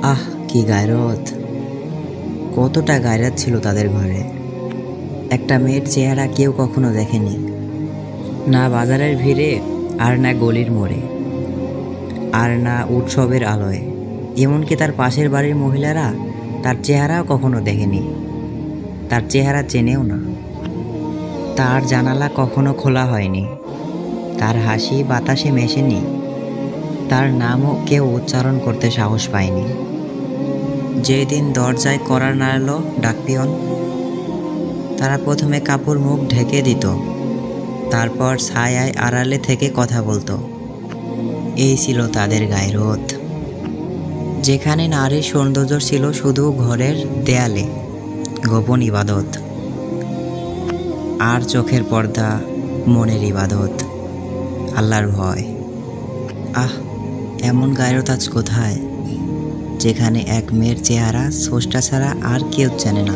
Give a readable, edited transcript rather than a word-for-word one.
আহ, কি গায়রত! কতটা গায়রত ছিল তাদের ঘরে। একটা মেয়ের চেহারা কেউ কখনো দেখেনি, না বাজারের ভিড়ে, আর না গলির মোড়ে, আর না উৎসবের আলোয়। এমনকি তার পাশের বাড়ির মহিলারা তার চেহারাও কখনো দেখেনি, তার চেহারা চেনেও না। তার জানালা কখনো খোলা হয়নি, তার হাসি বাতাসে মেশেনি, তার নামও কেউ উচ্চারণ করতে সাহস পায়নি। যেদিন দরজায় কড়া নাড়ল ডাকপিয়ন, তারা প্রথমে কাপড় মুখ ঢেকে দিত, তারপর ছায়ায় আড়ালে থেকে কথা বলতো। এই ছিল তাদের গায়রত। যেখানে নারীর সৌন্দর্য ছিল শুধু ঘরের দেয়ালে গোপন ইবাদত, আর চোখের পর্দা মনের ইবাদত, আল্লাহর ভয়। আহ, এমন গায়রত আজ কোথায়, যেখানে এক মেয়ের চেহারা স্রষ্টা ছাড়া আর কেউ জানে না।